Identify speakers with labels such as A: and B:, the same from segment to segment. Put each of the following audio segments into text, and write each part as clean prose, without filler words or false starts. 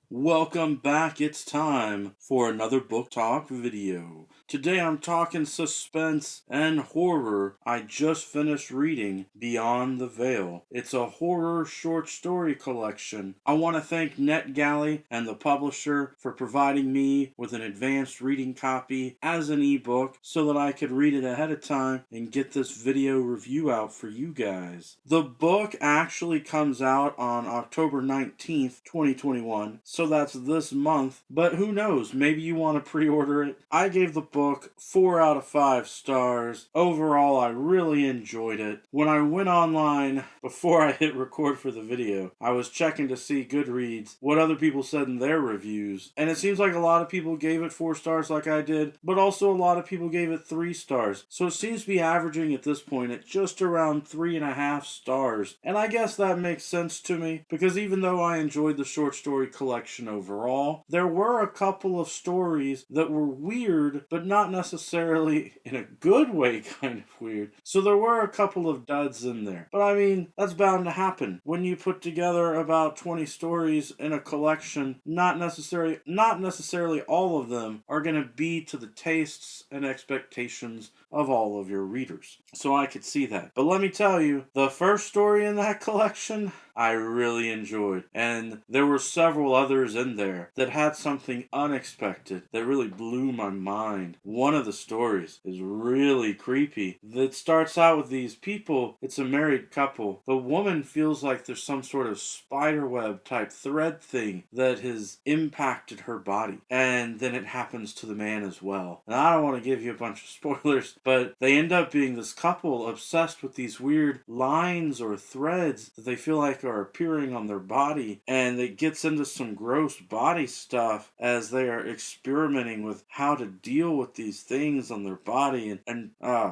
A: Welcome back, it's time for another book talk video. Today I'm talking suspense and horror. I just finished reading Beyond the Veil. It's a horror short story collection. I want to thank Netgalley and the publisher for providing me with an advanced reading copy as an ebook so that I could read it ahead of time and get this video review out for you guys. The book actually comes out on October 19th, 2021. So that's this month, but who knows, maybe you want to pre-order it. I gave the book 4 out of 5 stars. Overall, I really enjoyed it. When I went online before I hit record for the video, I was checking to see Goodreads, what other people said in their reviews, and it seems like a lot of people gave it 4 stars like I did, but also a lot of people gave it 3 stars. So it seems to be averaging at this point at just around 3.5 stars, and I guess that makes sense to me, because even though I enjoyed the short story collection overall, there were a couple of stories that were weird, but not necessarily in a good way kind of weird. So there were a couple of duds in there. But I mean, that's bound to happen. When you put together about 20 stories in a collection, not necessarily all of them are going to be to the tastes and expectations of all of your readers. So I could see that. But let me tell you, the first story in that collection, I really enjoyed. And there were several others in there that had something unexpected that really blew my mind. One of the stories is really creepy. That starts out with these people, it's a married couple. The woman feels like there's some sort of spiderweb type thread thing that has impacted her body. And then it happens to the man as well. And I don't want to give you a bunch of spoilers, but they end up being this couple obsessed with these weird lines or threads that they feel like are appearing on their body, and it gets into some gross body stuff as they are experimenting with how to deal with these things on their body. And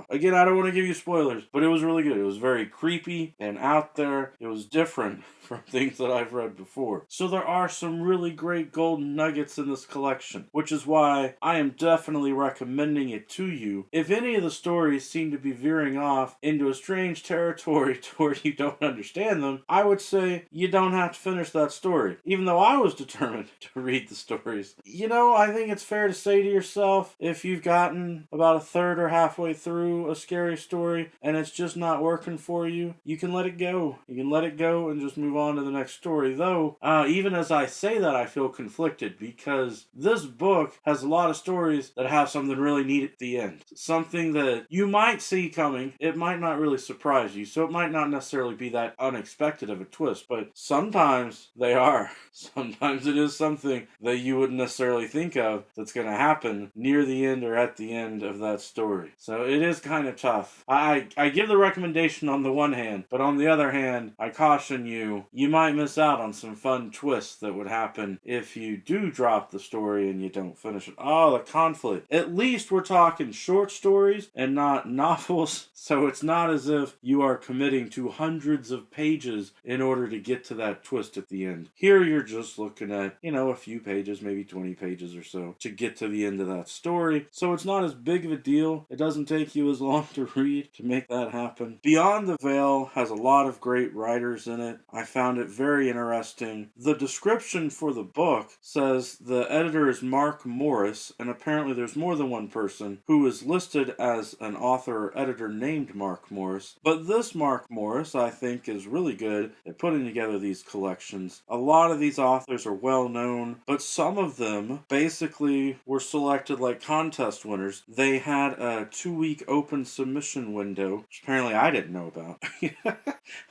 A: again, I don't want to give you spoilers, but it was really good. It was very creepy and out there. It was different from things that I've read before. So there are some really great golden nuggets in this collection, which is why I am definitely recommending it to you. If any of the stories seem to be veering off into a strange territory to where you don't understand them, I would say you don't have to finish that story. Even though I was determined to read the stories. I think it's fair to say to yourself, if you've gotten about a third or halfway through a scary story and it's just not working for you, you can let it go. You can let it go and just move on to the next story. Though, even as I say that, I feel conflicted because this book has a lot of stories that have something really neat at the end. Something that you might see coming. It might not really surprise you, so it might not necessarily be that unexpected of a twist, but sometimes they are. Sometimes it is something that you wouldn't necessarily think of that's going to happen near the end or at the end of that story. So it is kind of tough. I give the recommendation on the one hand, but on the other hand, I caution you, you might miss out on some fun twists that would happen if you do drop the story and you don't finish it. Oh, the conflict. At least we're talking short stories and not novels, so it's not as if you are committing to hundreds of pages in order to get to that twist at the end. Here you're just looking at, a few pages, maybe 20 pages or so, to get to the end of that story. So it's not as big of a deal. It doesn't take you as long to read to make that happen. Beyond the Veil has a lot of great writers in it. I found it very interesting. The description for the book says the editor is Mark Morris, and apparently there's more than one person who is listed as an author or editor named Mark Morris. But this Mark Morris, I think, is really good at putting together these collections. A lot of these authors are well known, but some of them basically were selected like contest winners. They had a 2-week open submission window, which apparently I didn't know about.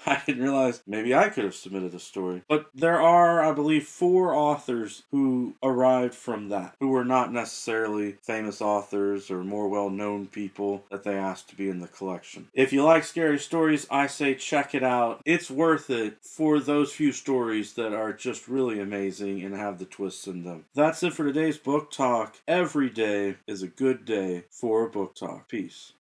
A: I didn't realize maybe I could have submitted a story. But there are, I believe, 4 authors who arrived from that, who were not necessarily famous authors or more well-known people that they asked to be in the collection. If you like scary stories, I say check it out. It's worth it for those few stories that are just really amazing and have the twists in them. That's it for today's book talk. Every day is a good day for a book talk. Peace.